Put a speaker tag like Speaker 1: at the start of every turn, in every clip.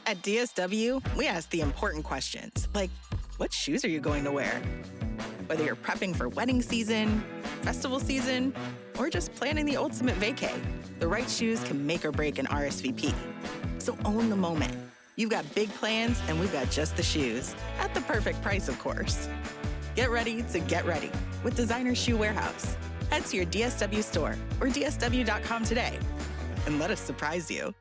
Speaker 1: At DSW, we ask the important questions, like, what shoes are you going to wear? Whether you're prepping for wedding season, festival season, or just planning the ultimate vacay, the right shoes can make or break an RSVP. So own the moment. You've got big plans, and we've got just the shoes. At the perfect price, of course. Get ready to get ready with Designer Shoe Warehouse. Head to your DSW store or dsw.com today and let us surprise you.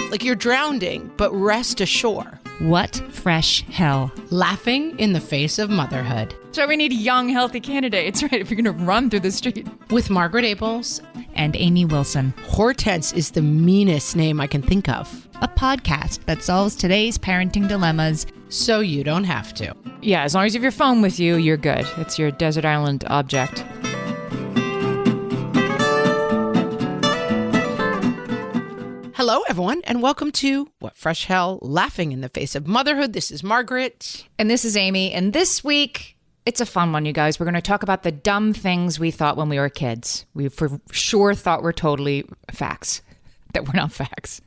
Speaker 2: Like you're drowning, but rest ashore.
Speaker 3: What fresh hell?
Speaker 4: Laughing in the face of motherhood.
Speaker 5: So we need young, healthy candidates, right? If you're going to run through the street.
Speaker 4: With Margaret Abels
Speaker 3: And Amy Wilson.
Speaker 4: Hortense is the meanest name I can think of.
Speaker 3: A podcast that solves today's parenting dilemmas
Speaker 4: So you don't have to.
Speaker 5: Yeah, as long as you have your phone with you, you're good. It's your desert island object.
Speaker 4: Hello, everyone, and welcome to What Fresh Hell? Laughing in the Face of Motherhood. This is Margaret.
Speaker 5: And this is Amy. And this week, it's a fun one, you guys. We're going to talk about the dumb things we thought when we were kids. We for sure thought were totally facts, that were not facts.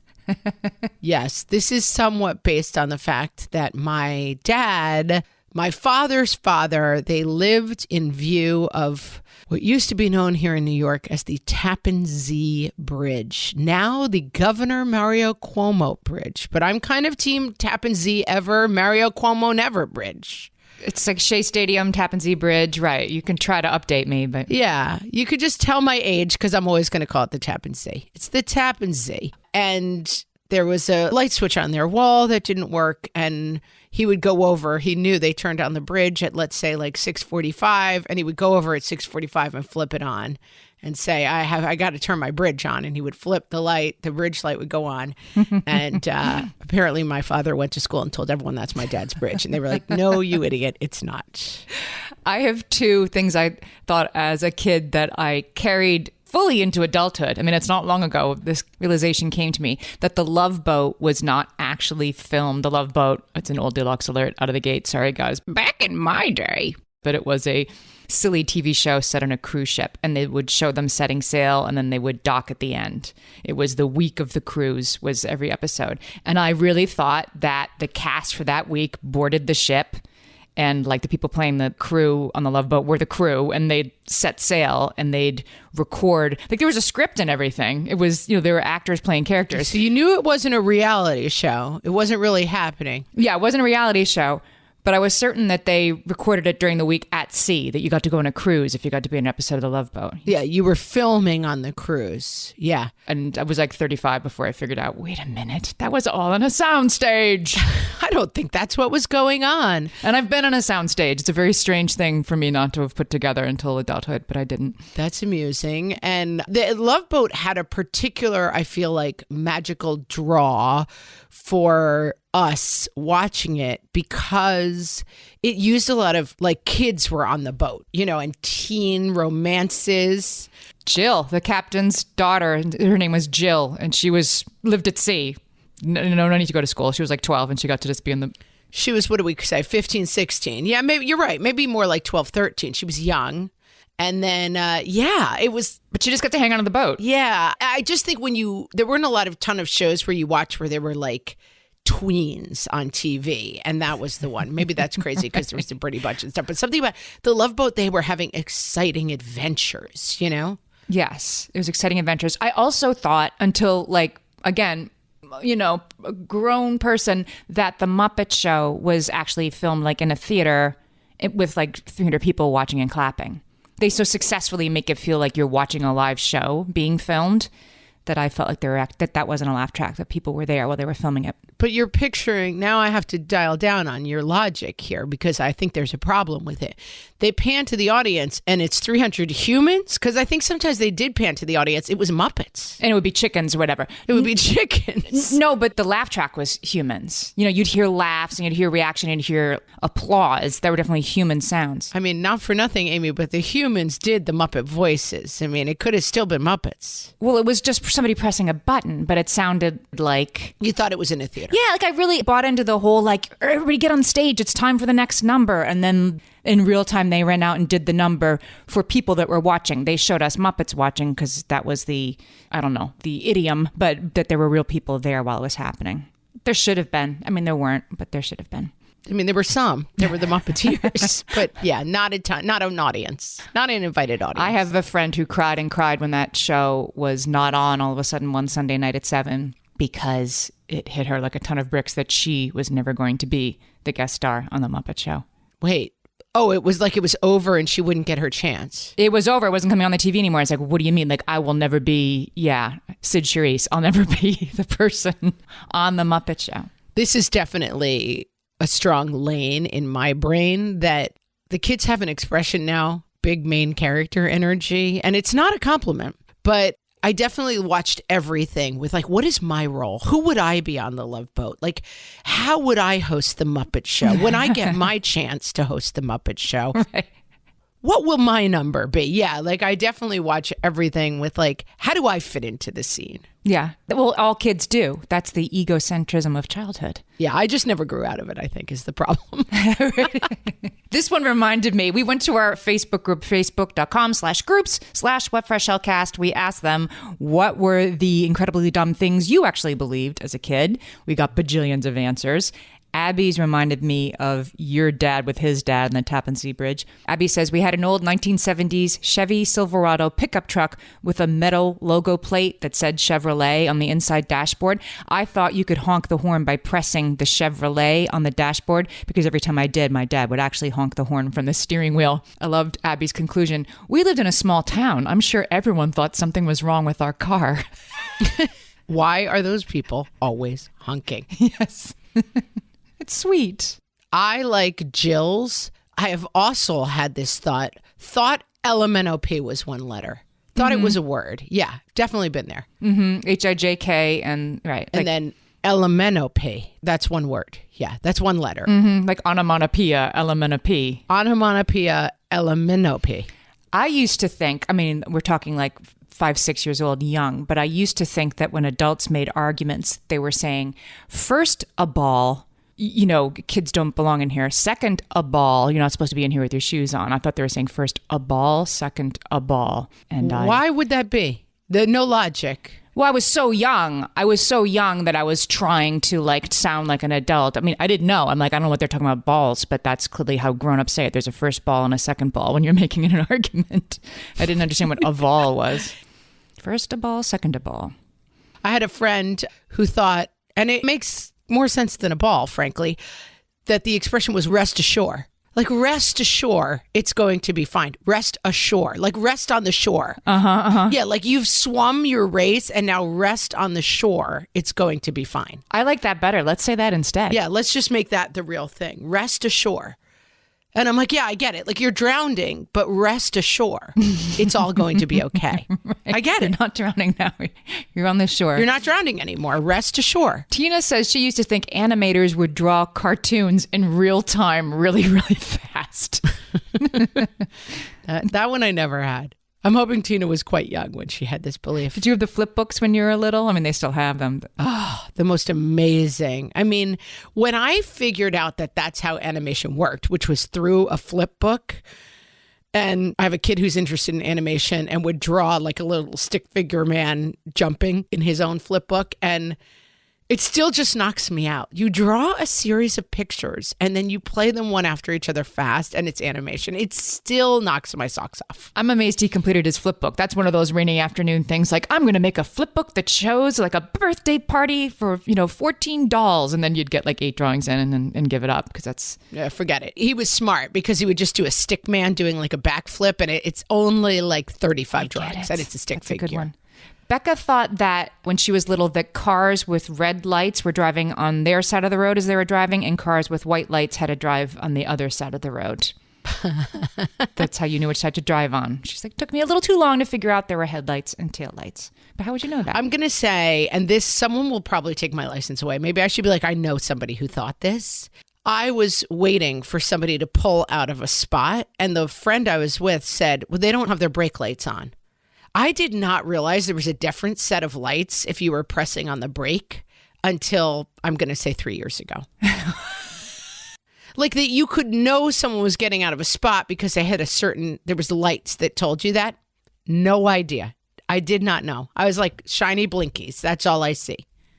Speaker 4: Yes, this is somewhat based on the fact that my dad, my father's father, they lived in view of what used to be known here in New York as the Tappan Zee Bridge, now the Governor Mario Cuomo Bridge. But I'm kind of team Tappan Zee ever, Mario Cuomo never bridge.
Speaker 5: It's like Shea Stadium, Tappan Zee Bridge, right? You can try to update me, but...
Speaker 4: Yeah, you could just tell my age because I'm always going to call it the Tappan Zee. It's the Tappan Zee. And there was a light switch on their wall that didn't work, and he would go over. He knew they turned on the bridge at, let's say, like 6:45, and he would go over at 6:45 and flip it on and say, I got to turn my bridge on. And he would flip the light. The bridge light would go on. And apparently my father went to school and told everyone that's my dad's bridge. And they were like, no, you idiot, it's not.
Speaker 5: I have two things I thought as a kid that I carried fully into adulthood. I mean, it's not long ago, this realization came to me that The Love Boat was not actually filmed. The Love Boat, it's an old deluxe alert out of the gate. Sorry, guys. Back in my day. But it was a silly TV show set on a cruise ship, and they would show them setting sail, and then they would dock at the end. It was the week of the cruise was every episode. And I really thought that the cast for that week boarded the ship, and like the people playing the crew on the Love Boat were the crew, and they'd set sail and they'd record. Like there was a script and everything. It was, there were actors playing characters.
Speaker 4: So you knew it wasn't a reality show. It wasn't really happening.
Speaker 5: Yeah, it wasn't a reality show. But I was certain that they recorded it during the week at sea, that you got to go on a cruise if you got to be in an episode of The Love Boat.
Speaker 4: Yeah, you were filming on the cruise. Yeah.
Speaker 5: And I was like 35 before I figured out, wait a minute, that was all on a soundstage.
Speaker 4: I don't think that's what was going on.
Speaker 5: And I've been on a soundstage. It's a very strange thing for me not to have put together until adulthood, but I didn't.
Speaker 4: That's amusing. And the Love Boat had a particular, I feel like, magical draw for us watching it because it used a lot of like kids were on the boat, and teen romances.
Speaker 5: Jill, the captain's daughter, her name was Jill, and she lived at sea. No need to go to school. She was like 12 and she got to just be in the...
Speaker 4: She was, what do we say, 15, 16. Yeah, maybe you're right. Maybe more like 12, 13. She was young. And then, it was...
Speaker 5: But she just got to hang out on the boat.
Speaker 4: Yeah. I just think there weren't a ton of shows where you watch where there were like tweens on TV. And that was the one. Maybe that's crazy because there was the Brady Bunch and stuff. But something about the Love Boat, they were having exciting adventures,
Speaker 5: Yes, it was exciting adventures. I also thought until again, a grown person, that the Muppet Show was actually filmed like in a theater with like 300 people watching and clapping. They so successfully make it feel like you're watching a live show being filmed that I felt like that wasn't a laugh track, that people were there while they were filming it.
Speaker 4: But you're picturing, now I have to dial down on your logic here because I think there's a problem with it. They pan to the audience and it's 300 humans? Because I think sometimes they did pan to the audience. It was Muppets.
Speaker 5: And it would be chickens or whatever.
Speaker 4: It would be chickens.
Speaker 5: No, but the laugh track was humans. You'd hear laughs and you'd hear reaction and you'd hear applause. That were definitely human sounds.
Speaker 4: I mean, not for nothing, Amy, but the humans did the Muppet voices. I mean, it could have still been Muppets.
Speaker 5: Well, it was just somebody pressing a button, but it sounded like...
Speaker 4: You thought it was in a theater.
Speaker 5: Yeah, like I really bought into the whole, like, everybody get on stage, it's time for the next number. And then in real time, they ran out and did the number for people that were watching. They showed us Muppets watching because that was the, I don't know, the idiom, but that there were real people there while it was happening. There should have been. I mean, there weren't, but there should have been.
Speaker 4: I mean, there were some. There were the Muppeteers. But yeah, not an audience. Not an invited audience.
Speaker 5: I have a friend who cried and cried when that show was not on all of a sudden one Sunday night at 7 because it hit her like a ton of bricks that she was never going to be the guest star on the Muppet Show.
Speaker 4: Wait. Oh, it was like it was over and she wouldn't get her chance.
Speaker 5: It was over. It wasn't coming on the TV anymore. It's like, what do you mean? Like, I will never be, Sid Charisse. I'll never be the person on the Muppet Show.
Speaker 4: This is definitely a strong lane in my brain that the kids have an expression now, big main character energy. And it's not a compliment, but I definitely watched everything with like, what is my role? Who would I be on the Love Boat? Like, how would I host the Muppet Show when I get my chance to host the Muppet Show?
Speaker 5: Right.
Speaker 4: What will my number be? Yeah, like I definitely watch everything with like, how do I fit into the scene?
Speaker 5: Yeah. Well, all kids do. That's the egocentrism of childhood.
Speaker 4: Yeah, I just never grew out of it, I think, is the problem.
Speaker 5: This one reminded me, we went to our Facebook group, facebook.com/groups/whatfreshhellcast. We asked them, what were the incredibly dumb things you actually believed as a kid? We got bajillions of answers. Abby's reminded me of your dad with his dad in the Tappan Zee Bridge. Abby says, we had an old 1970s Chevy Silverado pickup truck with a metal logo plate that said Chevrolet on the inside dashboard. I thought you could honk the horn by pressing the Chevrolet on the dashboard because every time I did, my dad would actually honk the horn from the steering wheel. I loved Abby's conclusion. We lived in a small town. I'm sure everyone thought something was wrong with our car.
Speaker 4: Why are those people always honking?
Speaker 5: Yes. It's sweet.
Speaker 4: I like Jill's. I have also had this thought LMNOP was one letter. Thought it was a word. Yeah, definitely been there.
Speaker 5: Mm-hmm. HIJK and right.
Speaker 4: And then LMNOP. That's one word. Yeah, that's one letter.
Speaker 5: Mm-hmm. Like onomatopoeia, LMNOP.
Speaker 4: Onomatopoeia, LMNOP.
Speaker 5: I used to think, I mean, we're talking like 5-6 years old, young, but I used to think that when adults made arguments, they were saying, first, a ball. You know, kids don't belong in here. Second, a ball. You're not supposed to be in here with your shoes on. I thought they were saying first a ball, second a ball. And
Speaker 4: why would that be? No logic.
Speaker 5: Well, I was so young. That I was trying to like sound like an adult. I mean, I didn't know. I'm like, I don't know what they're talking about balls, but that's clearly how grown-ups say it. There's a first ball and a second ball when you're making an argument. I didn't understand what a ball was. First a ball, second a ball.
Speaker 4: I had a friend who thought, and it makes more sense than a ball, frankly, that the expression was rest ashore. Like, rest ashore, it's going to be fine. Rest ashore. Like, rest on the shore. Yeah, like you've swum your race and now rest on the shore. It's going to be fine.
Speaker 5: I like that better. Let's say that instead.
Speaker 4: Yeah, let's just make that the real thing. Rest ashore. And I'm like, yeah, I get it. Like, you're drowning, but rest ashore. It's all going to be okay. Right. I get it.
Speaker 5: You're not drowning now. You're on the shore.
Speaker 4: You're not drowning anymore. Rest ashore.
Speaker 5: Tina says she used to think animators would draw cartoons in real time really, really fast.
Speaker 4: That one I never had. I'm hoping Tina was quite young when she had this belief.
Speaker 5: Did you have the flip books when you were little? I mean, they still have them.
Speaker 4: Oh, the most amazing. I mean, when I figured out that that's how animation worked, which was through a flip book, and I have a kid who's interested in animation and would draw like a little stick figure man jumping in his own flip book, and it still just knocks me out. You draw a series of pictures and then you play them one after each other fast and it's animation. It still knocks my socks off.
Speaker 5: I'm amazed he completed his flip book. That's one of those rainy afternoon things like, I'm going to make a flip book that shows like a birthday party for, 14 dolls. And then you'd get like 8 drawings in and give it up because that's...
Speaker 4: Yeah, forget it. He was smart because he would just do a stick man doing like a backflip and it's only like 35 drawings and it's a stick figure.
Speaker 5: That's a good one. Becca thought that when she was little that cars with red lights were driving on their side of the road as they were driving and cars with white lights had to drive on the other side of the road. That's how you knew which side to drive on. She's like, took me a little too long to figure out there were headlights and taillights. But how would you know that?
Speaker 4: I'm going to say, and this, someone will probably take my license away. Maybe I should be like, I know somebody who thought this. I was waiting for somebody to pull out of a spot and the friend I was with said, well, they don't have their brake lights on. I did not realize there was a different set of lights if you were pressing on the brake until, I'm going to say 3 years ago. Like that you could know someone was getting out of a spot because they had there was lights that told you that. No idea. I did not know. I was like, shiny blinkies. That's all I see.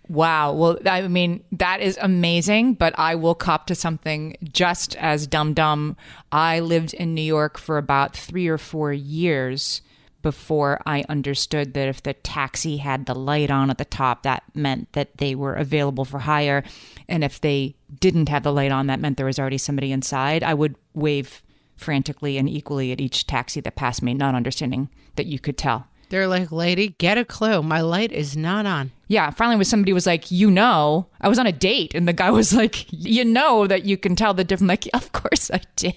Speaker 5: Wow. Well, I mean, that is amazing, but I will cop to something just as dumb. I lived in New York for about 3 or 4 years before I understood that if the taxi had the light on at the top, that meant that they were available for hire. And if they didn't have the light on, that meant there was already somebody inside. I would wave frantically and equally at each taxi that passed me, not understanding that you could tell.
Speaker 4: They're like, lady, get a clue. My light is not on.
Speaker 5: Yeah, finally when somebody was like, I was on a date and the guy was like, that you can tell the difference. Like, of course I do.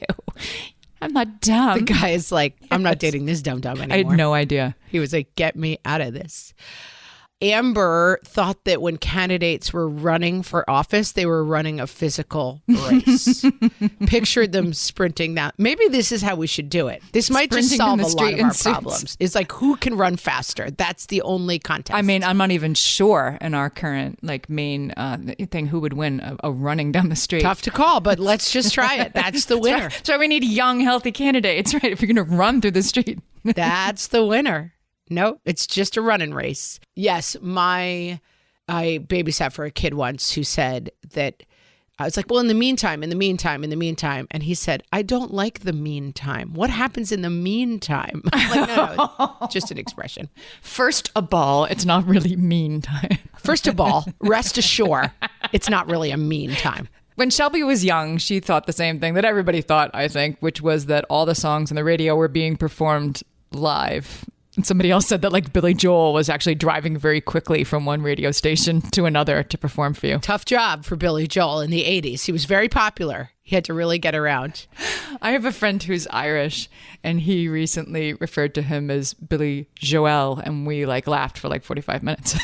Speaker 5: I'm not dumb.
Speaker 4: The guy is like, I'm not dating this dumb anymore.
Speaker 5: I had no idea.
Speaker 4: He was like, get me out of this. Amber thought that when candidates were running for office, they were running a physical race. Pictured them sprinting that. Maybe this is how we should do it. This might just solve a lot of our problems. It's like, who can run faster? That's the only contest.
Speaker 5: I mean, I'm not even sure in our current main thing who would win a running down the street.
Speaker 4: Tough to call, but let's just try it. That's the winner.
Speaker 5: That's why we need young, healthy candidates, right? If you're going to run through the street.
Speaker 4: That's the winner. No, it's just a running race. Yes, I babysat for a kid once who said that, I was like, well, in the meantime. And he said, I don't like the meantime. What happens in the meantime? I'm like, no, just an expression.
Speaker 5: First a ball, it's not really meantime.
Speaker 4: First of all, rest assured, it's not really a meantime.
Speaker 5: When Shelby was young, she thought the same thing that everybody thought, I think, which was that all the songs on the radio were being performed live. And somebody else said that like Billy Joel was actually driving very quickly from one radio station to another to perform for you.
Speaker 4: Tough job for Billy Joel in the 80s. He was very popular. He had to really get around.
Speaker 5: I have a friend who's Irish, and he recently referred to him as Billy Joel, and we laughed for 45 minutes.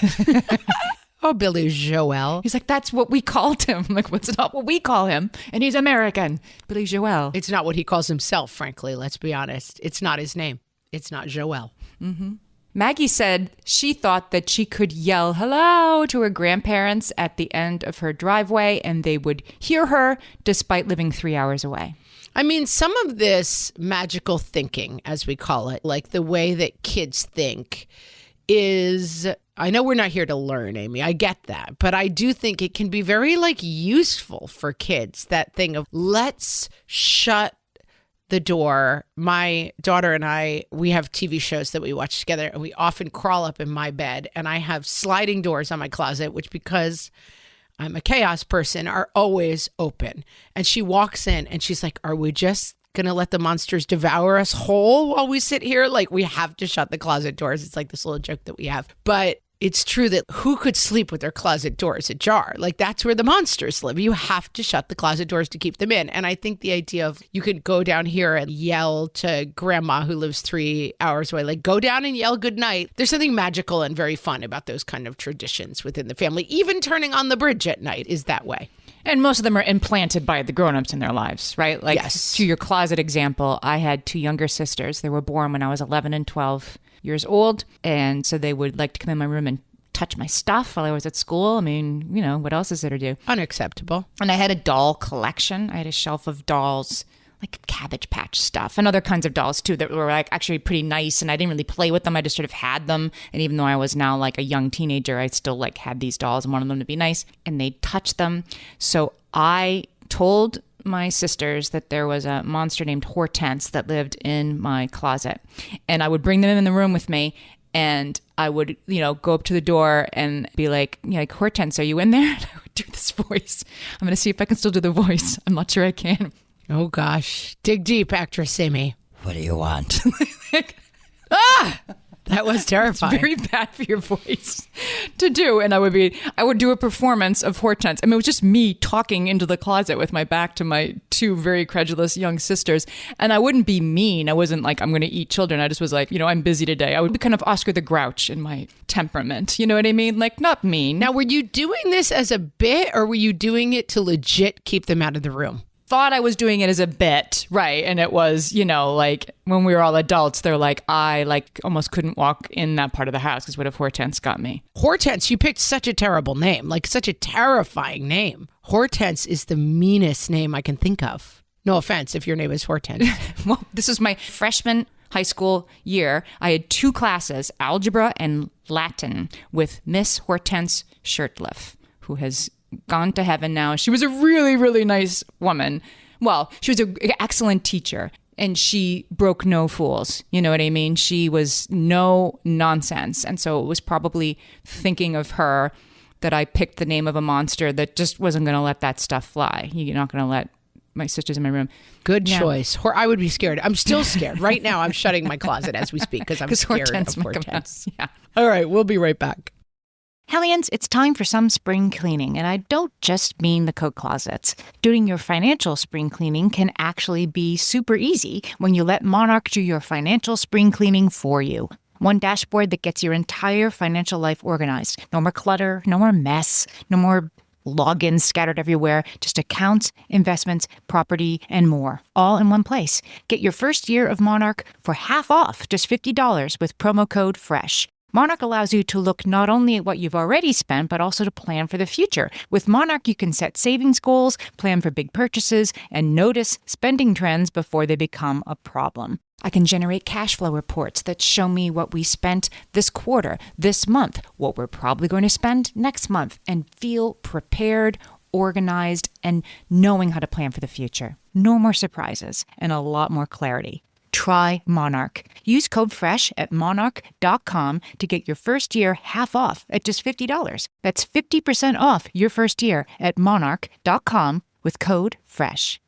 Speaker 4: Oh, Billy Joel.
Speaker 5: He's like, that's what we called him. I'm like, what's not what we call him? And he's American. Billy Joel.
Speaker 4: It's not what he calls himself, frankly. Let's be honest. It's not his name. It's not Joel.
Speaker 5: Mm-hmm. Maggie said she thought that she could yell hello to her grandparents at the end of her driveway and they would hear her despite living 3 hours away.
Speaker 4: I mean, some of this magical thinking, as we call it, like the way that kids think is, I know we're not here to learn, Amy. I get that. But I do think it can be very useful for kids, that thing of let's shut the door. My daughter and I, we have TV shows that we watch together, and we often crawl up in my bed, and I have sliding doors on my closet, which, because I'm a chaos person, are always open. And she walks in and she's like, are we just going to let the monsters devour us whole while we sit here? We have to shut the closet doors. It's like this little joke that we have. But it's true that who could sleep with their closet doors ajar? That's where the monsters live. You have to shut the closet doors to keep them in. And I think the idea of you could go down here and yell to grandma who lives 3 hours away, go down and yell good night. There's something magical and very fun about those kind of traditions within the family. Even turning on the bridge at night is that way.
Speaker 5: And most of them are implanted by the grown-ups in their lives, right?
Speaker 4: Yes.
Speaker 5: To your closet example, I had 2 younger sisters. They were born when I was 11 and 12 years old. And so they would like to come in my room and touch my stuff while I was at school. I mean, what else is there to do?
Speaker 4: Unacceptable.
Speaker 5: And I had a doll collection. I had a shelf of dolls, like Cabbage Patch stuff, and other kinds of dolls too that were actually pretty nice. And I didn't really play with them. I just sort of had them. And even though I was now a young teenager, I still had these dolls and wanted them to be nice. And they'd touch them. So I told my sisters that there was a monster named Hortense that lived in my closet. And I would bring them in the room with me. And I would, go up to the door and be like, Hortense, are you in there? And I would do this voice. I'm going to see if I can still do the voice. I'm not sure I can.
Speaker 4: Oh, gosh. Dig deep, actress Amy.
Speaker 6: What do you want?
Speaker 4: That was terrifying.
Speaker 5: It's very bad for your voice to do. And I would do a performance of Hortense. I mean, it was just me talking into the closet with my back to my 2 very credulous young sisters. And I wouldn't be mean. I wasn't I'm going to eat children. I just was I'm busy today. I would be kind of Oscar the Grouch in my temperament. You know what I mean? Not mean.
Speaker 4: Now, were you doing this as a bit, or were you doing it to legit keep them out of the room?
Speaker 5: thought I was doing it as a bit, right? And it was, like when we were all adults, they're like, I almost couldn't walk in that part of the house because what if Hortense got me?
Speaker 4: Hortense, you picked such a terrible name, like such a terrifying name. Hortense is the meanest name I can think of. No offense if your name is Hortense.
Speaker 5: Well, this was my freshman high school year. I had 2 classes, algebra and Latin, with Miss Hortense Shirtliff, who has gone to heaven now. She was a really, really nice woman. Well, she was an excellent teacher, and she broke no fools. You know what I mean? She was no nonsense. And so it was probably thinking of her that I picked the name of a monster that just wasn't going to let that stuff fly. You're not going to let my sister's in my room.
Speaker 4: Good choice. I would be scared. I'm still scared. Right now, I'm shutting my closet as we speak because I'm scared of Hortense.
Speaker 5: Yeah.
Speaker 4: All right, we'll be right back.
Speaker 3: Hellions, it's time for some spring cleaning, and I don't just mean the coat closets. Doing your financial spring cleaning can actually be super easy when you let Monarch do your financial spring cleaning for you. One dashboard that gets your entire financial life organized. No more clutter, no more mess, no more logins scattered everywhere, just accounts, investments, property, and more, all in one place. Get your first year of Monarch for half off, just $50 with promo code FRESH. Monarch allows you to look not only at what you've already spent, but also to plan for the future. With Monarch, you can set savings goals, plan for big purchases, and notice spending trends before they become a problem. I can generate cash flow reports that show me what we spent this quarter, this month, what we're probably going to spend next month, and feel prepared, organized, and knowing how to plan for the future. No more surprises and a lot more clarity. Try Monarch. Use code FRESH at monarch.com to get your first year half off at just $50. That's 50% off your first year at monarch.com with code FRESH.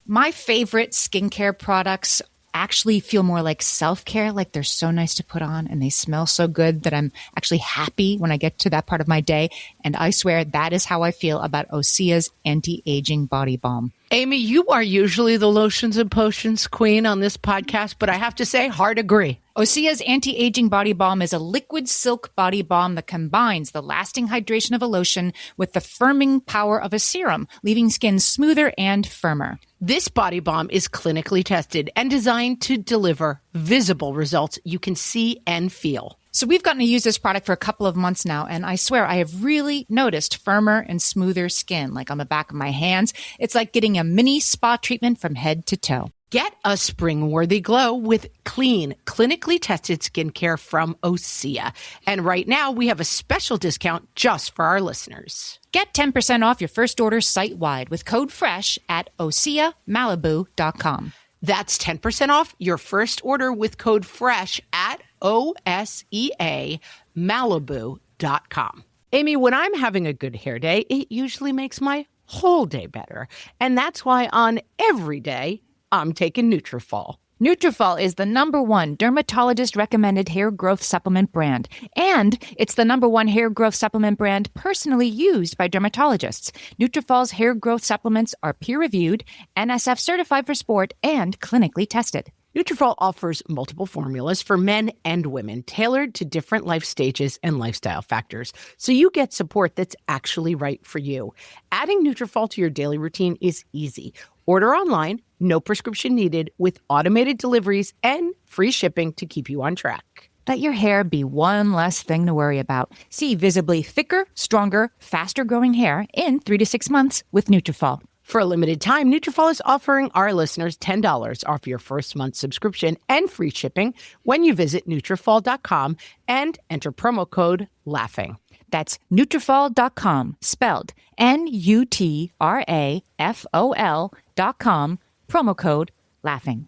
Speaker 3: My favorite skincare products actually feel more like self-care, like they're so nice to put on and they smell so good that I'm actually happy when I get to that part of my day. And I swear that is how I feel about Osea's anti-aging body balm.
Speaker 4: Amy, you are usually the lotions and potions queen on this podcast, but I have to say, hard agree.
Speaker 3: Osea's anti-aging body balm is a liquid silk body balm that combines the lasting hydration of a lotion with the firming power of a serum, leaving skin smoother and firmer.
Speaker 4: This body balm is clinically tested and designed to deliver visible results you can see and feel.
Speaker 3: So we've gotten to use this product for a couple of months now, and I swear I have really noticed firmer and smoother skin, like on the back of my hands. It's like getting a mini spa treatment from head to toe.
Speaker 4: Get a spring-worthy glow with clean, clinically tested skincare from Osea. And right now, we have a special discount just for our listeners.
Speaker 3: Get 10% off your first order site-wide with code FRESH at OseaMalibu.com.
Speaker 4: That's 10% off your first order with code FRESH at OSEAMalibu.com. Amy, when I'm having a good hair day, it usually makes my whole day better. And that's why on every day, I'm taking Nutrafol.
Speaker 3: Nutrafol is the #1 dermatologist-recommended hair growth supplement brand. And it's the #1 hair growth supplement brand personally used by dermatologists. Nutrafol's hair growth supplements are peer-reviewed, NSF certified for sport, and clinically tested.
Speaker 4: Nutrafol offers multiple formulas for men and women tailored to different life stages and lifestyle factors, so you get support that's actually right for you. Adding Nutrafol to your daily routine is easy. Order online, no prescription needed, with automated deliveries and free shipping to keep you on track.
Speaker 3: Let your hair be one less thing to worry about. See visibly thicker, stronger, faster-growing hair in 3 to 6 months with Nutrafol.
Speaker 4: For a limited time, Nutrafol is offering our listeners $10 off your first month subscription and free shipping when you visit Nutrafol.com and enter promo code LAUGHING.
Speaker 3: That's Nutrafol.com, spelled Nutrafol.com, promo code LAUGHING.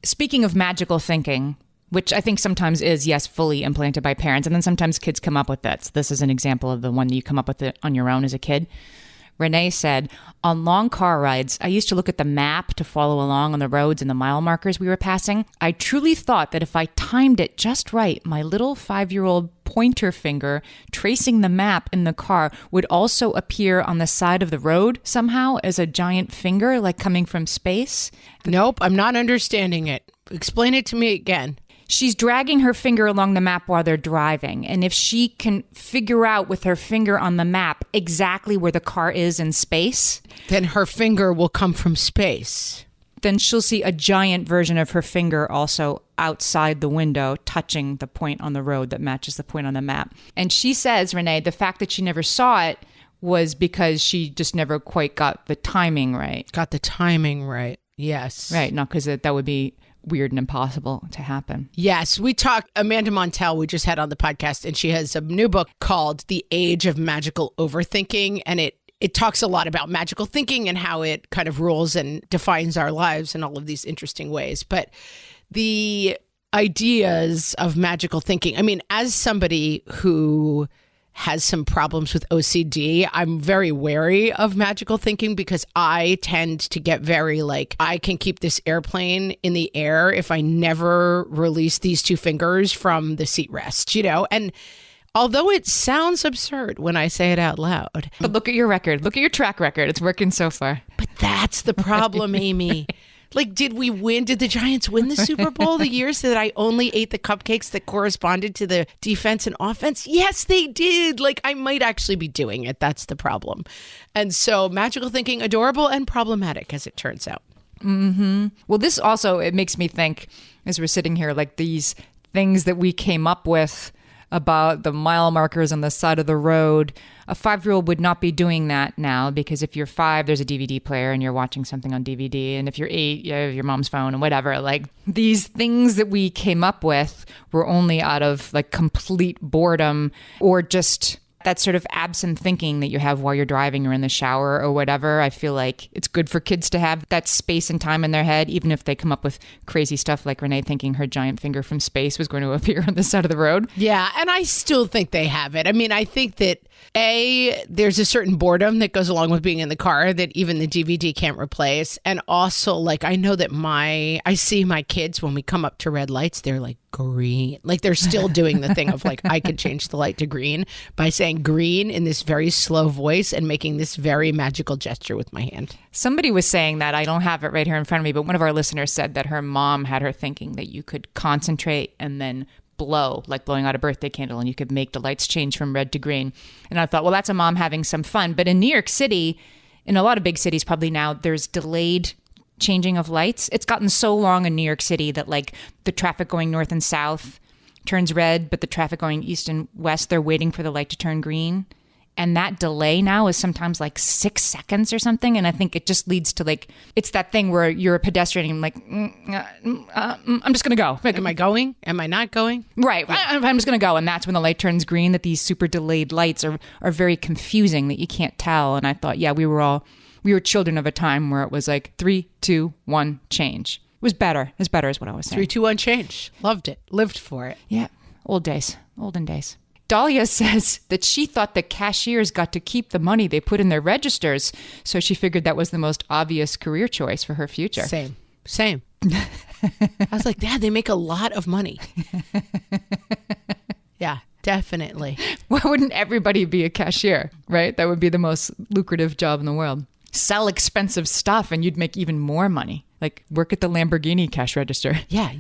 Speaker 3: Speaking of magical thinking, which I think sometimes is, yes, fully implanted by parents, and then sometimes kids come up with it. So this is an example of the one that you come up with it on your own as a kid. Renee said, on long car rides, I used to look at the map to follow along on the roads and the mile markers we were passing. I truly thought that if I timed it just right, my little 5-year-old pointer finger tracing the map in the car would also appear on the side of the road somehow as a giant finger, like coming from space.
Speaker 4: Nope, I'm not understanding it. Explain it to me again.
Speaker 5: she's dragging her finger along the map while they're driving. And if she can figure out with her finger on the map exactly where the car is in space,
Speaker 4: then her finger will come from space.
Speaker 5: Then she'll see a giant version of her finger also outside the window, touching the point on the road that matches the point on the map. And she says, Renee, the fact that she never saw it was because she just never quite got the timing right.
Speaker 4: Got the timing right. Yes.
Speaker 5: Right. Not because that would be weird and impossible to happen.
Speaker 4: Yes. We talked, Amanda Montell, we just had on the podcast, and she has a new book called The Age of Magical Overthinking. And it talks a lot about magical thinking and how it kind of rules and defines our lives in all of these interesting ways. But the ideas of magical thinking, I mean, as somebody who has some problems with OCD, I'm very wary of magical thinking because I tend to get very like, I can keep this airplane in the air if I never release these two fingers from the seat rest, you know? And although it sounds absurd when I say it out loud.
Speaker 5: But look at your record. Look at your track record. It's working so far.
Speaker 4: But that's the problem, Amy. Like, did we win? Did the Giants win the Super Bowl the years that I only ate the cupcakes that corresponded to the defense and offense? Yes, they did. Like, I might actually be doing it. That's the problem. And so magical thinking, adorable and problematic, as it turns out.
Speaker 5: Mm-hmm. Well, this also, it makes me think, as we're sitting here, like these things that we came up with about the mile markers on the side of the road. A 5-year-old would not be doing that now because if you're 5, there's a DVD player and you're watching something on DVD. And if you're 8, you have your mom's phone and whatever. Like these things that we came up with were only out of like complete boredom or just that sort of absent thinking that you have while you're driving or in the shower or whatever. I feel like it's good for kids to have that space and time in their head, even if they come up with crazy stuff like Renee thinking her giant finger from space was going to appear on the side of the road.
Speaker 4: Yeah, and I still think they have it. I mean, I think that there's a certain boredom that goes along with being in the car that even the DVD can't replace. And also, like, I know that I see my kids when we come up to red lights, they're like green. Like they're still doing the thing of like, I could change the light to green by saying green in this very slow voice and making this very magical gesture with my hand.
Speaker 5: Somebody was saying that, I don't have it right here in front of me, but one of our listeners said that her mom had her thinking that you could concentrate and then blow, like blowing out a birthday candle, and you could make the lights change from red to green. And I thought, well, that's a mom having some fun. But in New York City, in a lot of big cities probably now, there's delayed changing of lights. It's gotten so long in New York City that like the traffic going north and south turns red, but the traffic going east and west, they're waiting for the light to turn green. And that delay now is sometimes like 6 seconds or something. And I think it just leads to like, it's that thing where you're a pedestrian and like, I'm just going to go. Like,
Speaker 4: am I going? Am I not going?
Speaker 5: Right. Yeah. I'm just going to go. And that's when the light turns green, that these super delayed lights are very confusing that you can't tell. And I thought, yeah, we were children of a time where it was like 3, 2, 1, change. It was better. It's better is what I was saying.
Speaker 4: 3, 2, 1, change. Loved it. Lived for it.
Speaker 5: Yeah. Olden days. Dahlia says that she thought that cashiers got to keep the money they put in their registers, so she figured that was the most obvious career choice for her future.
Speaker 4: Same. I was like, Dad, they make a lot of money. Yeah, definitely.
Speaker 5: Why wouldn't everybody be a cashier, right? That would be the most lucrative job in the world. Sell expensive stuff and you'd make even more money. Like work at the Lamborghini cash register.
Speaker 4: Yeah,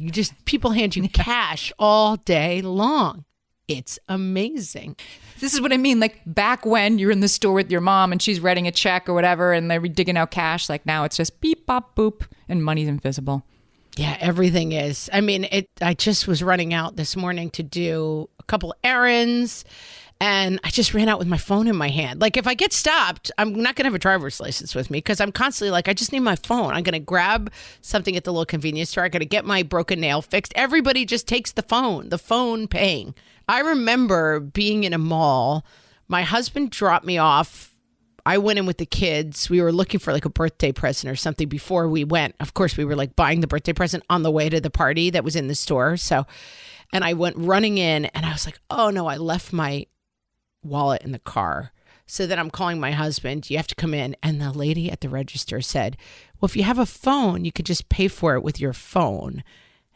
Speaker 4: people hand you cash all day long. It's amazing.
Speaker 5: This is what I mean. Like back when you're in the store with your mom and she's writing a check or whatever and they're digging out cash. Like now it's just beep, bop, boop, and money's invisible.
Speaker 4: Yeah, everything is. I mean, I just was running out this morning to do a couple errands and I just ran out with my phone in my hand. Like if I get stopped, I'm not going to have a driver's license with me because I'm constantly like, I just need my phone. I'm going to grab something at the little convenience store. I got to get my broken nail fixed. Everybody just takes the phone paying. I remember being in a mall. My husband dropped me off. I went in with the kids. We were looking for like a birthday present or something before we went. Of course, we were like buying the birthday present on the way to the party that was in the store. And I went running in and I was like, oh no, I left my wallet in the car. So then I'm calling my husband. You have to come in. And the lady at the register said, well, if you have a phone, you could just pay for it with your phone.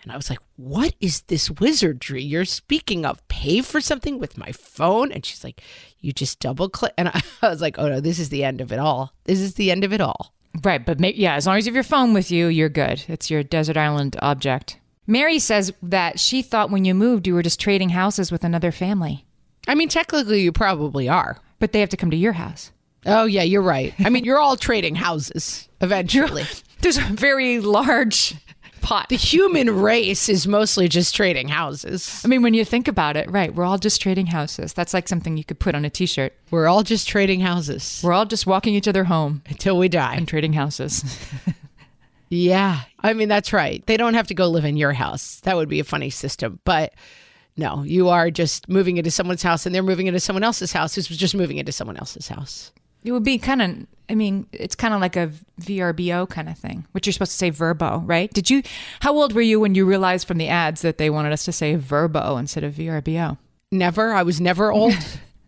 Speaker 4: And I was like, what is this wizardry you're speaking of? Pay for something with my phone? And she's like, you just double click. And I was like, oh no, this is the end of it all. This is the end of it all.
Speaker 5: Right. But yeah, as long as you have your phone with you, you're good. It's your desert island object. Mary says that she thought when you moved, you were just trading houses with another family.
Speaker 4: I mean, technically you probably are.
Speaker 5: But they have to come to your house.
Speaker 4: Oh, yeah, you're right. I mean, you're all trading houses eventually.
Speaker 5: There's a very large pot.
Speaker 4: The human race is mostly just trading houses.
Speaker 5: I mean, when you think about it, right, we're all just trading houses. That's like something you could put on a t-shirt.
Speaker 4: We're all just trading houses.
Speaker 5: We're all just walking each other home.
Speaker 4: Until we die.
Speaker 5: And trading houses.
Speaker 4: Yeah. I mean, that's right. They don't have to go live in your house. That would be a funny system. But no, you are just moving into someone's house and they're moving into someone else's house who's just moving into someone else's house.
Speaker 5: It would be kind of, I mean, it's kind of like a VRBO kind of thing, which you're supposed to say verbo, right? How old were you when you realized from the ads that they wanted us to say verbo instead of VRBO?
Speaker 4: Never. I was never old.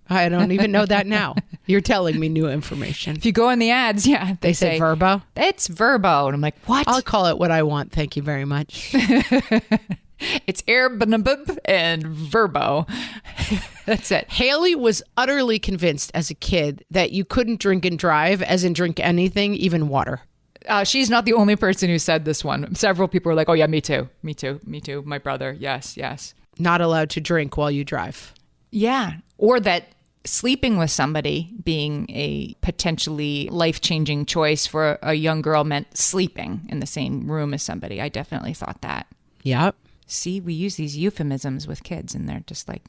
Speaker 4: I don't even know that now. You're telling me new information.
Speaker 5: If you go in the ads, yeah, they say
Speaker 4: verbo.
Speaker 5: It's verbo. And I'm like, what?
Speaker 4: I'll call it what I want. Thank you very much.
Speaker 5: It's airbnb and verbo. That's it.
Speaker 4: Haley was utterly convinced as a kid that you couldn't drink and drive, as in drink anything, even water.
Speaker 5: She's not the only person who said this one. Several people were like, oh yeah, me too. Me too. Me too. My brother. Yes, yes.
Speaker 4: Not allowed to drink while you drive.
Speaker 5: Yeah. Or that sleeping with somebody being a potentially life-changing choice for a young girl meant sleeping in the same room as somebody. I definitely thought that.
Speaker 4: Yep.
Speaker 5: See, we use these euphemisms with kids and they're just like,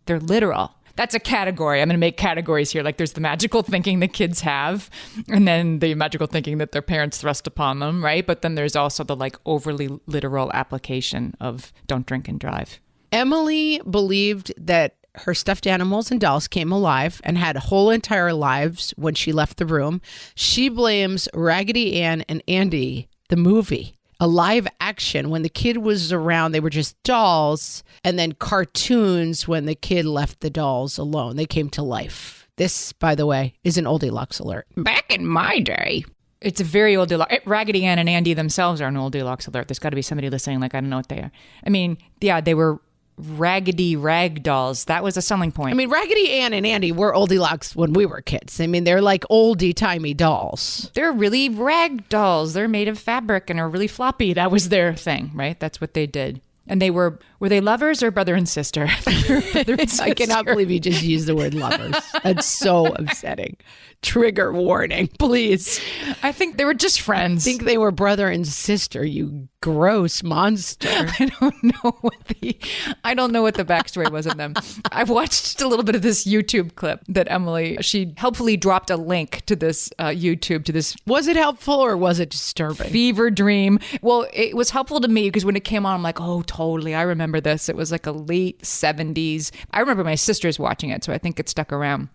Speaker 5: they're literal. That's a category. I'm going to make categories here. Like there's the magical thinking the kids have and then the magical thinking that their parents thrust upon them, right? But then there's also the like overly literal application of don't drink and drive.
Speaker 4: Emily believed that her stuffed animals and dolls came alive and had whole entire lives when she left the room. She blames Raggedy Ann and Andy, the movie. A live action. When the kid was around, they were just dolls, and then cartoons when the kid left the dolls alone. They came to life. This, by the way, is an oldie locks alert.
Speaker 5: Back in my day. It's a very old deluxe. Raggedy Ann and Andy themselves are an old deluxe alert. There's got to be somebody listening like, I don't know what they are. I mean, yeah, they were raggedy rag dolls. That was a selling point.
Speaker 4: I mean, Raggedy Ann and Andy were oldie locks when we were kids. I mean, they're like oldie-timey dolls.
Speaker 5: They're really rag dolls. They're made of fabric and are really floppy. That was their thing, right? That's what they did. And they were they lovers or brother and sister?
Speaker 4: I cannot believe you just used the word lovers. That's so upsetting. Trigger warning, please.
Speaker 5: I think they were just friends.
Speaker 4: I think they were brother and sister, you gross monster.
Speaker 5: I don't know what the backstory was in them. I've watched a little bit of this YouTube clip that Emily, she helpfully dropped a link to this YouTube, to this.
Speaker 4: Was it helpful or was it disturbing?
Speaker 5: Fever dream. Well, it was helpful to me because when it came on, I'm like, oh, totally. I remember this. It was like a late 70s. I remember my sisters watching it, so I think it stuck around.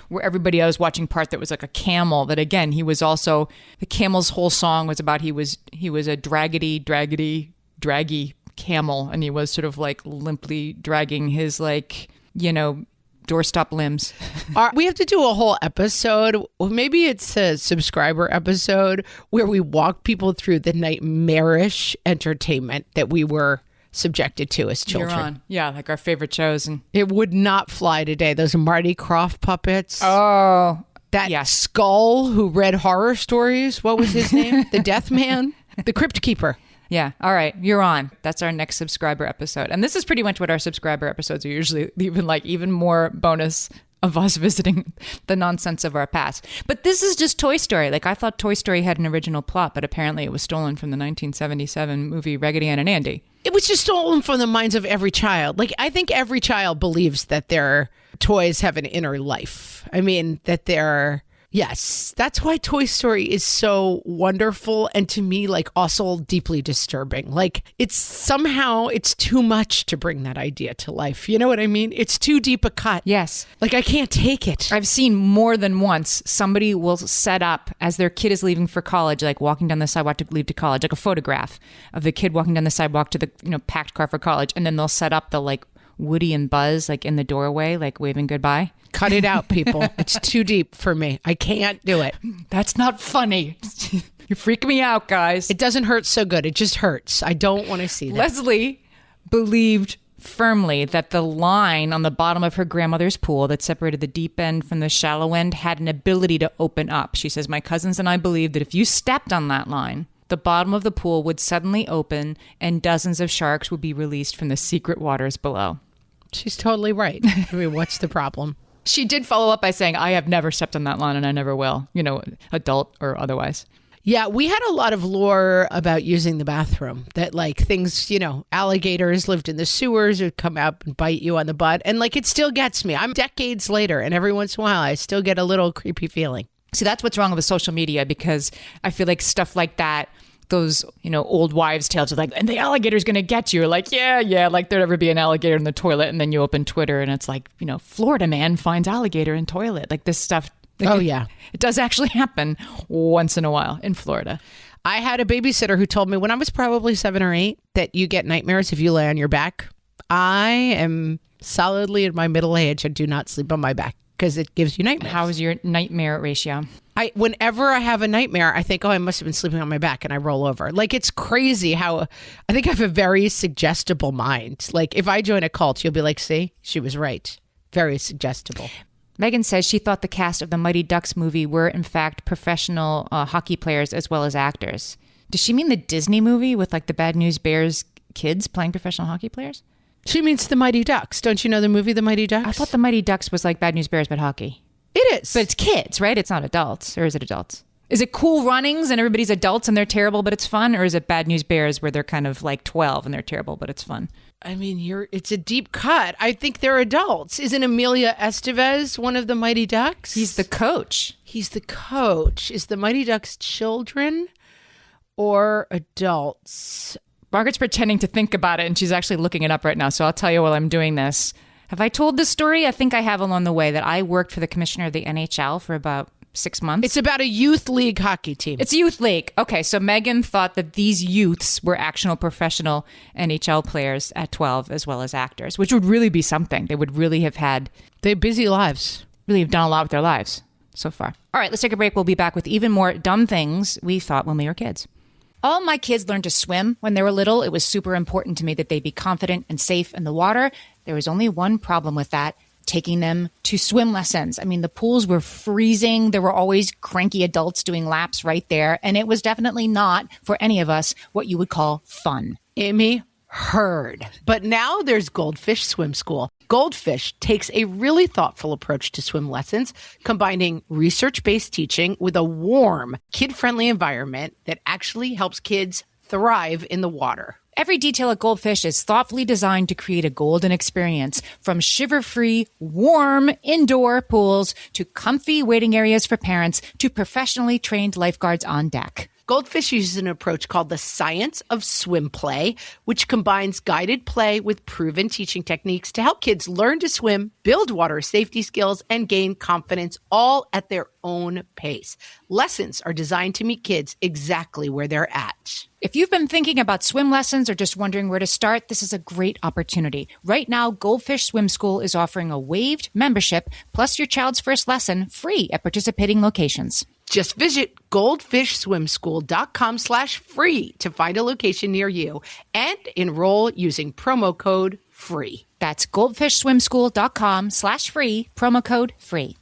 Speaker 5: Where everybody I was watching part that was like a camel that again, he was also, the camel's whole song was about he was a draggy camel and he was sort of like limply dragging his like, doorstop limbs.
Speaker 4: We have to do a whole episode. Well, maybe it's a subscriber episode where we walk people through the nightmarish entertainment that we were subjected to as children.
Speaker 5: You're on. Yeah, like our favorite shows. And
Speaker 4: it would not fly today. Those Marty Krofft puppets.
Speaker 5: Oh,
Speaker 4: that Skull who read horror stories. What was his name? The Death Man? The Crypt Keeper.
Speaker 5: Yeah. All right. You're on. That's our next subscriber episode. And this is pretty much what our subscriber episodes are usually, even more bonus of us visiting the nonsense of our past. But this is just Toy Story. Like I thought Toy Story had an original plot, but apparently it was stolen from the 1977 movie Raggedy Ann and Andy.
Speaker 4: It was just stolen from the minds of every child. Like I think every child believes that their toys have an inner life. I mean, that they're... Yes, that's why Toy Story is so wonderful and to me like also deeply disturbing. Like it's too much to bring that idea to life. You know what I mean? It's too deep a cut.
Speaker 5: Yes.
Speaker 4: Like I can't take it.
Speaker 5: I've seen more than once somebody will set up as their kid is leaving for college, like walking down the sidewalk to leave to college, like a photograph of the kid walking down the sidewalk to the packed car for college, and then they'll set up the like Woody and Buzz like in the doorway, like waving goodbye.
Speaker 4: Cut it out, people. It's too deep for me. I can't do it.
Speaker 5: That's not funny. You freak me out, guys.
Speaker 4: It doesn't hurt so good. It just hurts. I don't want to see that.
Speaker 5: Leslie believed firmly that the line on the bottom of her grandmother's pool that separated the deep end from the shallow end had an ability to open up. She says, my cousins and I believe that if you stepped on that line, the bottom of the pool would suddenly open and dozens of sharks would be released from the secret waters below.
Speaker 4: She's totally right. I mean, what's the problem?
Speaker 5: She did follow up by saying, I have never stepped on that lawn and I never will, adult or otherwise.
Speaker 4: Yeah, we had a lot of lore about using the bathroom that like things, alligators lived in the sewers would come out and bite you on the butt. And like it still gets me. I'm decades later and every once in a while I still get a little creepy feeling.
Speaker 5: See, that's what's wrong with social media because I feel like stuff like that, those, old wives' tales of like, and the alligator's going to get you. You're like, yeah, like there'd ever be an alligator in the toilet. And then you open Twitter and it's like, Florida man finds alligator in toilet. Like this stuff. Like it does actually happen once in a while in Florida.
Speaker 4: I had a babysitter who told me when I was probably 7 or 8 that you get nightmares if you lay on your back. I am solidly in my middle age. I do not sleep on my back because it gives you nightmares.
Speaker 5: How is your nightmare ratio?
Speaker 4: Whenever I have a nightmare, I think, I must have been sleeping on my back and I roll over. Like, it's crazy how I think I have a very suggestible mind. Like, if I join a cult, you'll be like, see, she was right. Very suggestible.
Speaker 5: Megan says she thought the cast of the Mighty Ducks movie were, in fact, professional hockey players as well as actors. Does she mean the Disney movie with, like, the Bad News Bears kids playing professional hockey players?
Speaker 4: She means the Mighty Ducks. Don't you know the movie The Mighty Ducks?
Speaker 5: I thought the Mighty Ducks was like Bad News Bears, but hockey.
Speaker 4: It is.
Speaker 5: But it's kids, right? It's not adults. Or is it adults? Is it Cool Runnings and everybody's adults and they're terrible, but it's fun? Or is it Bad News Bears where they're kind of like 12 and they're terrible, but it's fun?
Speaker 4: I mean, it's a deep cut. I think they're adults. Isn't Emilio Estevez one of the Mighty Ducks?
Speaker 5: He's the coach.
Speaker 4: He's the coach. Is the Mighty Ducks children or adults?
Speaker 5: Margaret's pretending to think about it, and she's actually looking it up right now. So I'll tell you while I'm doing this. Have I told this story? I think I have along the way that I worked for the commissioner of the NHL for about 6 months.
Speaker 4: It's about a youth league hockey team.
Speaker 5: It's a youth league. Okay, so Megan thought that these youths were actual professional NHL players at 12 as well as actors, which would really be something. They would really have had...
Speaker 4: They have busy lives.
Speaker 5: Really have done a lot with their lives so far. All right, let's take a break. We'll be back with even more dumb things we thought when we were kids. All my kids learned to swim when they were little. It was super important to me that they be confident and safe in the water. There was only one problem with that. Taking them to swim lessons. I mean, the pools were freezing. There were always cranky adults doing laps right there. And it was definitely not, for any of us, what you would call fun.
Speaker 4: Amy, heard. But now there's Goldfish Swim School. Goldfish takes a really thoughtful approach to swim lessons, combining research-based teaching with a warm, kid-friendly environment that actually helps kids thrive in the water.
Speaker 5: Every detail at Goldfish is thoughtfully designed to create a golden experience, from shiver-free, warm indoor pools to comfy waiting areas for parents to professionally trained lifeguards on deck.
Speaker 4: Goldfish uses an approach called the science of swim play, which combines guided play with proven teaching techniques to help kids learn to swim, build water safety skills, and gain confidence, all at their own pace. Lessons are designed to meet kids exactly where they're at.
Speaker 5: If you've been thinking about swim lessons or just wondering where to start, this is a great opportunity. Right now, Goldfish Swim School is offering a waived membership plus your child's first lesson free at participating locations.
Speaker 4: Just visit goldfishswimschool.com/free to find a location near you and enroll using promo code FREE.
Speaker 5: That's goldfishswimschool.com/free, promo code FREE.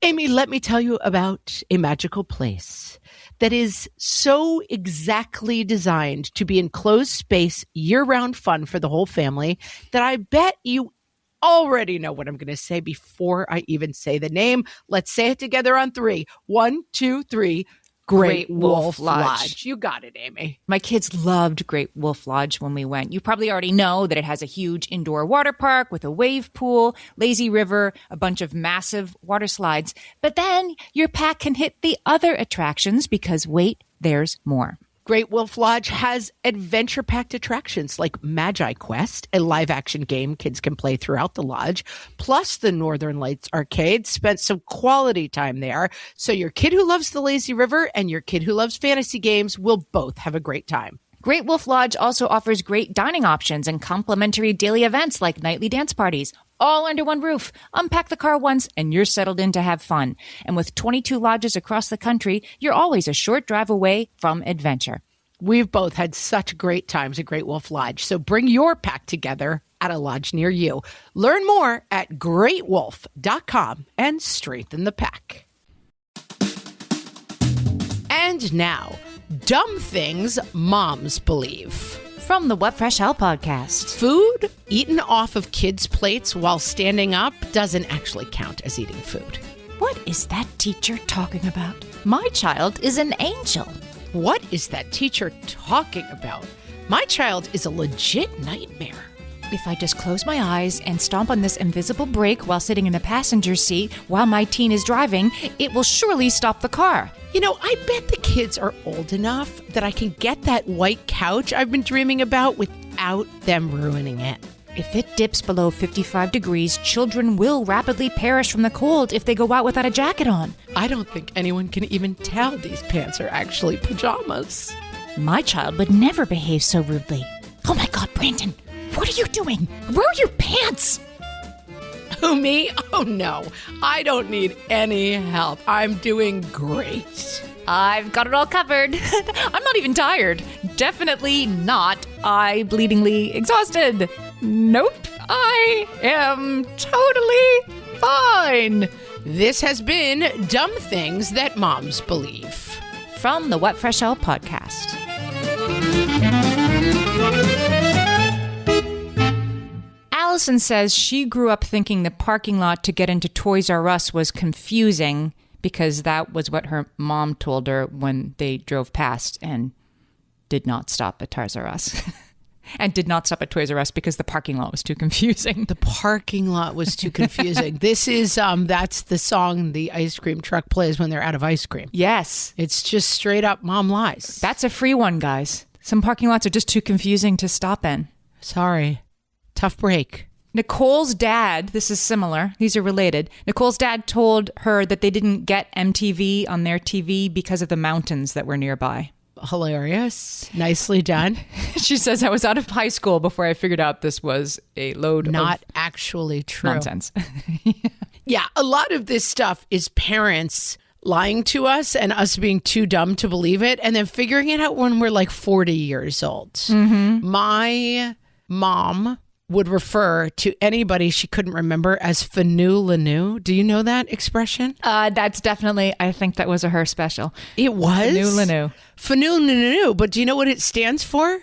Speaker 4: Amy, let me tell you about a magical place that is so exactly designed to be enclosed space, year-round fun for the whole family that I bet you already know what I'm going to say before I even say the name. Let's say it together on 3. 1, 2, 3. Great Wolf Lodge. You got it, Amy.
Speaker 5: My kids loved Great Wolf Lodge when we went. You probably already know that it has a huge indoor water park with a wave pool, lazy river, a bunch of massive water slides. But then your pack can hit the other attractions because, wait, there's more.
Speaker 4: Great Wolf Lodge has adventure-packed attractions like Magi Quest, a live-action game kids can play throughout the lodge, plus the Northern Lights Arcade. Spent some quality time there, so your kid who loves the lazy river and your kid who loves fantasy games will both have a great time.
Speaker 5: Great Wolf Lodge also offers great dining options and complimentary daily events like nightly dance parties, all under one roof. Unpack the car once and you're settled in to have fun. And with 22 lodges across the country, you're always a short drive away from adventure.
Speaker 4: We've both had such great times at Great Wolf Lodge, so bring your pack together at a lodge near you. Learn more at greatwolf.com and strengthen the pack. And now, Dumb things moms believe.
Speaker 3: From the What Fresh Hell podcast.
Speaker 4: Food eaten off of kids' plates while standing up doesn't actually count as eating food.
Speaker 3: What is that teacher talking about? My child is an angel.
Speaker 4: What is that teacher talking about? My child is a legit nightmare.
Speaker 3: If I just close my eyes and stomp on this invisible brake while sitting in the passenger seat while my teen is driving, it will surely stop the car.
Speaker 4: You know, I bet the kids are old enough that I can get that white couch I've been dreaming about without them ruining it.
Speaker 3: If it dips below 55 degrees, children will rapidly perish from the cold if they go out without a jacket on.
Speaker 4: I don't think anyone can even tell these pants are actually pajamas.
Speaker 3: My child would never behave so rudely. Oh my God, Brandon, what are you doing? Where are your pants?
Speaker 4: Who, me? Oh no, I don't need any help. I'm doing great.
Speaker 5: I've got it all covered. I'm not even tired. Definitely not eye-bleedingly exhausted. Nope, I am totally fine.
Speaker 4: This has been Dumb Things That Moms Believe.
Speaker 3: From the What Fresh Hell podcast.
Speaker 5: Allison says she grew up thinking the parking lot to get into Toys R Us was confusing because that was what her mom told her when they drove past and did not stop at Toys R Us. And did not stop at Toys R Us because the parking lot was too confusing.
Speaker 4: The parking lot was too confusing. This is, that's the song the ice cream truck plays when they're out of ice cream.
Speaker 5: Yes.
Speaker 4: It's just straight up mom lies.
Speaker 5: That's a free one, guys. Some parking lots are just too confusing to stop in.
Speaker 4: Sorry. Tough break.
Speaker 5: Nicole's dad, this is similar, these are related. Nicole's dad told her that they didn't get MTV on their TV because of the mountains that were nearby.
Speaker 4: Hilarious. Nicely done.
Speaker 5: She says, I was out of high school before I figured out this was a load
Speaker 4: Not
Speaker 5: of
Speaker 4: actually true.
Speaker 5: nonsense.
Speaker 4: Yeah, a lot of this stuff is parents lying to us and us being too dumb to believe it and then figuring it out when we're like 40 years old. Mm-hmm. My mom would refer to anybody she couldn't remember as Fanu-Lanu. Do you know that expression?
Speaker 5: That's definitely, I think that was a her special.
Speaker 4: It was?
Speaker 5: Fanu-Lanu.
Speaker 4: Fanu-Lanu. But do you know what it stands for?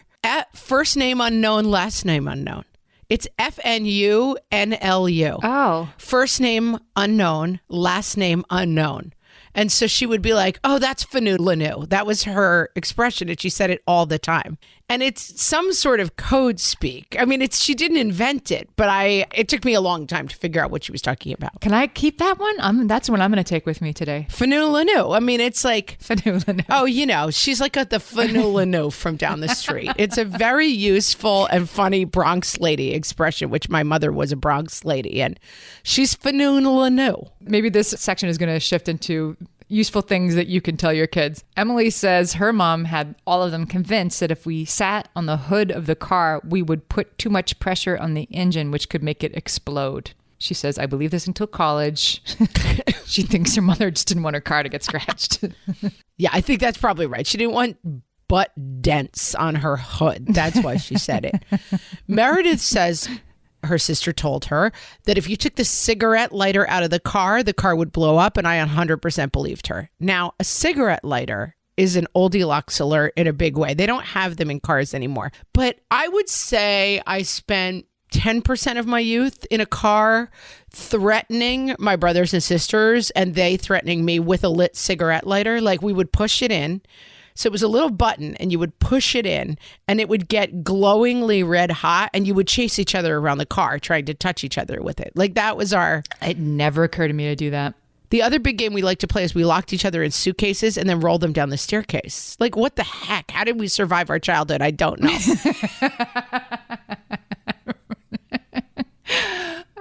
Speaker 4: First name unknown, last name unknown. It's FNUNLU.
Speaker 5: Oh.
Speaker 4: First name unknown, last name unknown. And so she would be like, oh, that's Fanu-Lanu. That was her expression, and she said it all the time. And it's some sort of code speak. I mean, she didn't invent it, but it took me a long time to figure out what she was talking about.
Speaker 5: Can I keep that one? That's what I'm going to take with me today.
Speaker 4: Fanu-Lanu. I mean, it's like...
Speaker 5: Fanu-Lanu.
Speaker 4: Oh, you know, she's like the Fanu-Lanu from down the street. It's a very useful and funny Bronx lady expression, which my mother was a Bronx lady, and she's Fanu-Lanu.
Speaker 5: Maybe this section is going to shift into useful things that you can tell your kids. Emily says her mom had all of them convinced that if we sat on the hood of the car, we would put too much pressure on the engine, which could make it explode. She says, I believe this until college. She thinks her mother just didn't want her car to get scratched.
Speaker 4: Yeah, I think that's probably right. She didn't want butt dents on her hood. That's why she said it. Meredith says her sister told her that if you took the cigarette lighter out of the car would blow up, and I 100% believed her. Now, a cigarette lighter is an Goldilocks alert in a big way. They don't have them in cars anymore. But I would say I spent 10% of my youth in a car threatening my brothers and sisters, and they threatening me with a lit cigarette lighter. Like, we would push it in. So it was a little button, and you would push it in, and it would get glowingly red hot, and you would chase each other around the car trying to touch each other with it. Like, that was
Speaker 5: It never occurred to me to do that.
Speaker 4: The other big game we like to play is we locked each other in suitcases and then rolled them down the staircase. Like, what the heck? How did we survive our childhood? I don't know.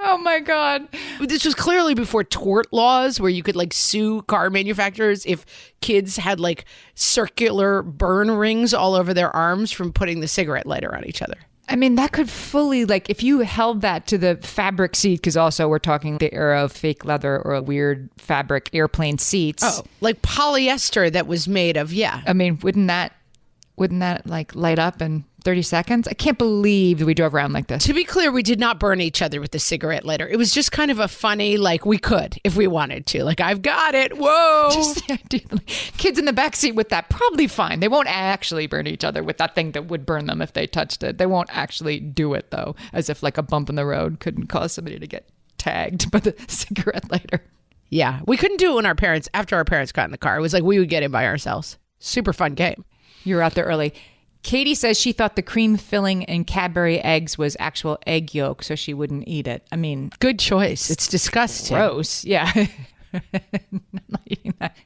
Speaker 5: Oh my God.
Speaker 4: This was clearly before tort laws where you could like sue car manufacturers if kids had like circular burn rings all over their arms from putting the cigarette lighter on each other.
Speaker 5: I mean, that could fully, like, if you held that to the fabric seat, because also we're talking the era of fake leather or weird fabric airplane seats.
Speaker 4: Oh, like polyester that was made of, yeah.
Speaker 5: I mean, wouldn't that Wouldn't that like light up in 30 seconds? I can't believe we drove around like this.
Speaker 4: To be clear, we did not burn each other with the cigarette lighter. It was just kind of a funny, like we could if we wanted to. Like, I've got it. Whoa.
Speaker 5: Just the idea, like, kids in the backseat with that, probably fine. They won't actually burn each other with that thing that would burn them if they touched it. They won't actually do it, though, as if like a bump in the road couldn't cause somebody to get tagged by the cigarette lighter.
Speaker 4: Yeah, we couldn't do it when after our parents got in the car. It was like we would get in by ourselves. Super fun game.
Speaker 5: You were out there early. Katie says she thought the cream filling in Cadbury eggs was actual egg yolk, so she wouldn't eat it. I mean,
Speaker 4: good choice. It's disgusting.
Speaker 5: Gross. Yeah. I'm not eating that.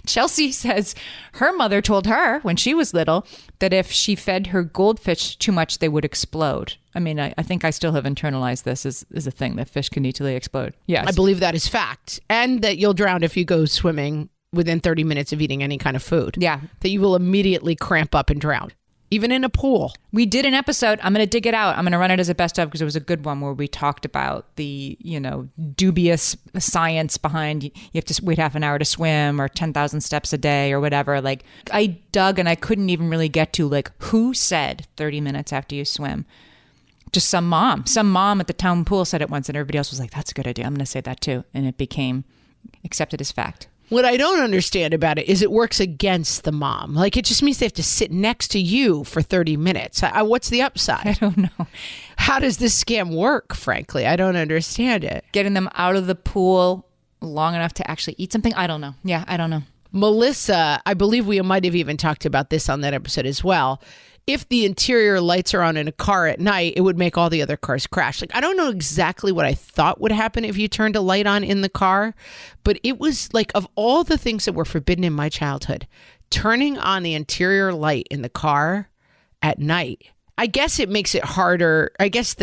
Speaker 5: Chelsea says her mother told her when she was little that if she fed her goldfish too much, they would explode. I mean, I think I still have internalized this as a thing that fish can easily explode. Yes.
Speaker 4: I believe that is fact. And that you'll drown if you go swimming within 30 minutes of eating any kind of food.
Speaker 5: Yeah.
Speaker 4: That you will immediately cramp up and drown. Even in a pool.
Speaker 5: We did an episode. I'm going to dig it out. I'm going to run it as a best of because it was a good one where we talked about the, dubious science behind you have to wait half an hour to swim or 10,000 steps a day or whatever. Like I dug and I couldn't even really get to like who said 30 minutes after you swim. Just some mom at the town pool said it once and everybody else was like, that's a good idea. I'm going to say that too. And it became accepted as fact.
Speaker 4: What I don't understand about it is it works against the mom. Like, it just means they have to sit next to you for 30 minutes. What's the upside?
Speaker 5: I don't know.
Speaker 4: How does this scam work, frankly? I don't understand it.
Speaker 5: Getting them out of the pool long enough to actually eat something? I don't know. Yeah, I don't know.
Speaker 4: Melissa, I believe we might have even talked about this on that episode as well. If the interior lights are on in a car at night, it would make all the other cars crash. Like, I don't know exactly what I thought would happen if you turned a light on in the car, but it was like, of all the things that were forbidden in my childhood, turning on the interior light in the car at night, I guess it makes it harder. I guess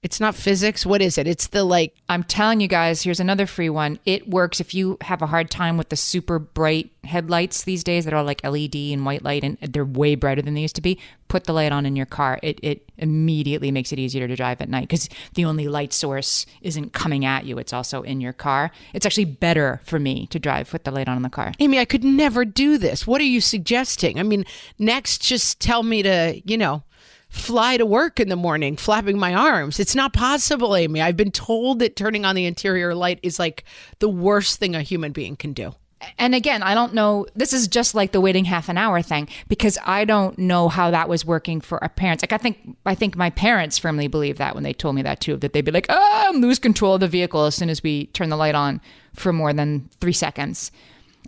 Speaker 4: it's not physics. What is it? It's the like...
Speaker 5: I'm telling you guys, here's another free one. It works if you have a hard time with the super bright headlights these days that are like LED and white light, and they're way brighter than they used to be. Put the light on in your car. It immediately makes it easier to drive at night because the only light source isn't coming at you. It's also in your car. It's actually better for me to drive with the light on in the car.
Speaker 4: Amy, I could never do this. What are you suggesting? I mean, next, just tell me to, fly to work in the morning, flapping my arms. It's not possible, Amy. I've been told that turning on the interior light is like the worst thing a human being can do.
Speaker 5: And again, I don't know. This is just like the waiting half an hour thing because I don't know how that was working for our parents. Like I think my parents firmly believe that when they told me that too, that they'd be like, lose control of the vehicle as soon as we turn the light on for more than 3 seconds.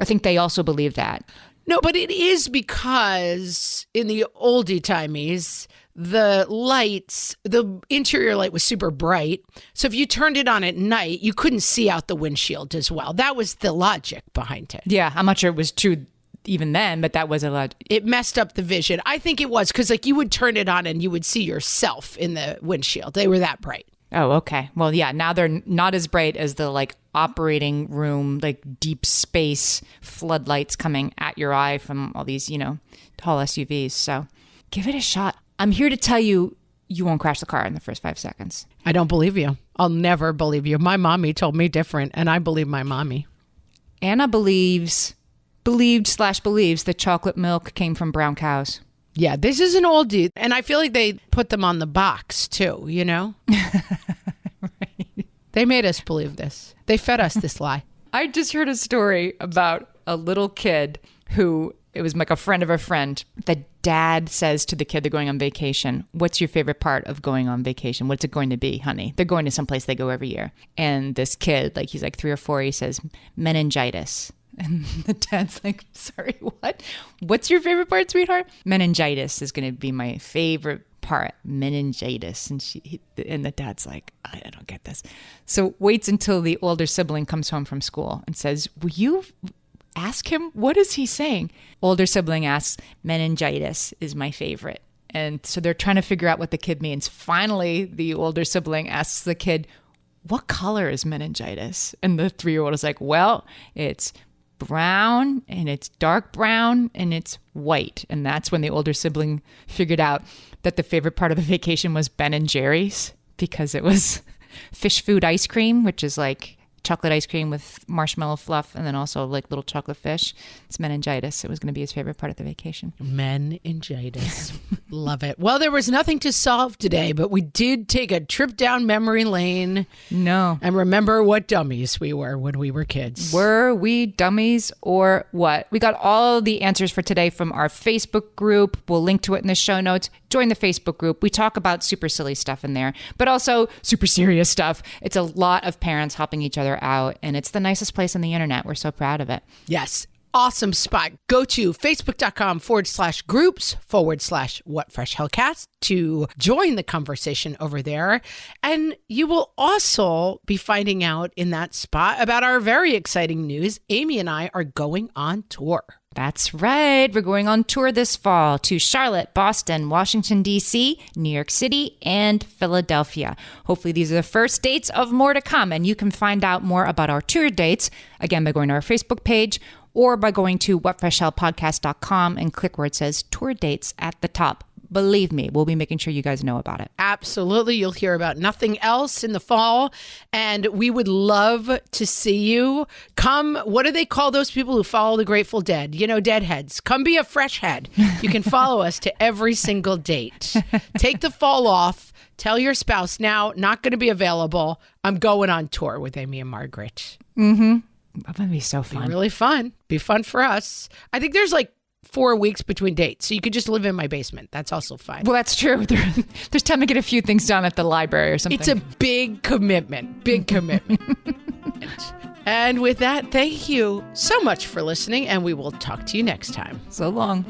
Speaker 5: I think they also believe that.
Speaker 4: No, but it is because in the oldie timies, the interior light was super bright. So if you turned it on at night, you couldn't see out the windshield as well. That was the logic behind it.
Speaker 5: Yeah, I'm not sure it was true even then, but that was a lot.
Speaker 4: It messed up the vision. I think it was because like you would turn it on and you would see yourself in the windshield. They were that bright.
Speaker 5: Oh, okay. Well, yeah, now they're not as bright as the like operating room, like deep space floodlights coming at your eye from all these, tall SUVs. So give it a shot. I'm here to tell you, you won't crash the car in the first 5 seconds.
Speaker 4: I don't believe you. I'll never believe you. My mommy told me different, and I believe my mommy.
Speaker 5: Anna believed that chocolate milk came from brown cows.
Speaker 4: Yeah, this is an oldie. And I feel like they put them on the box too, Right. They made us believe this. They fed us this lie.
Speaker 5: I just heard a story about a little kid who, it was like a friend of a friend. The dad says to the kid, they're going on vacation, what's your favorite part of going on vacation? What's it going to be, honey? They're going to someplace they go every year. And this kid, like he's like 3 or 4, he says, meningitis. And the dad's like, sorry, what? What's your favorite part, sweetheart? Meningitis is going to be my favorite part. Meningitis. And the dad's like, I don't get this. So waits until the older sibling comes home from school and says, will you ask him? What is he saying? Older sibling asks, meningitis is my favorite. And so they're trying to figure out what the kid means. Finally, the older sibling asks the kid, what color is meningitis? And the 3-year-old is like, well, it's brown and it's dark brown and it's white. And that's when the older sibling figured out that the favorite part of the vacation was Ben and Jerry's because it was fish food ice cream, which is like chocolate ice cream with marshmallow fluff, and then also like little chocolate fish. It's meningitis. It was going to be his favorite part of the vacation.
Speaker 4: Meningitis. Love it. Well, there was nothing to solve today, but we did take a trip down memory lane.
Speaker 5: No.
Speaker 4: And remember what dummies we were when we were kids.
Speaker 5: Were we dummies or what? We got all the answers for today from our Facebook group. We'll link to it in the show notes. Join the Facebook group. We talk about super silly stuff in there, but also super serious stuff. It's a lot of parents helping each other out, and it's the nicest place on the internet. We're so proud of it.
Speaker 4: Yes. Awesome spot. Go to facebook.com/groups/whatfreshhellcast to join the conversation over there. And you will also be finding out in that spot about our very exciting news. Amy and I are going on tour.
Speaker 5: That's right. We're going on tour this fall to Charlotte, Boston, Washington, D.C., New York City, and Philadelphia. Hopefully these are the first dates of more to come. And you can find out more about our tour dates, again, by going to our Facebook page or by going to whatfreshhellpodcast.com and click where it says tour dates at the top. Believe me, we'll be making sure you guys know about it.
Speaker 4: Absolutely. You'll hear about nothing else in the fall. And we would love to see you. Come, what do they call those people who follow the Grateful Dead? You know, deadheads. Come be a fresh head. You can follow us to every single date. Take the fall off. Tell your spouse now, not going to be available. I'm going on tour with Amy and Margaret.
Speaker 5: Mm-hmm. That would be so fun.
Speaker 4: Be really fun. Be fun for us. I think there's like 4 weeks between dates, so you could just live in my basement. That's also fine.
Speaker 5: Well, that's true. There's time to get a few things done at the library or something.
Speaker 4: It's a big commitment. Big commitment. And with that, thank you so much for listening, and we will talk to you next time.
Speaker 5: So long.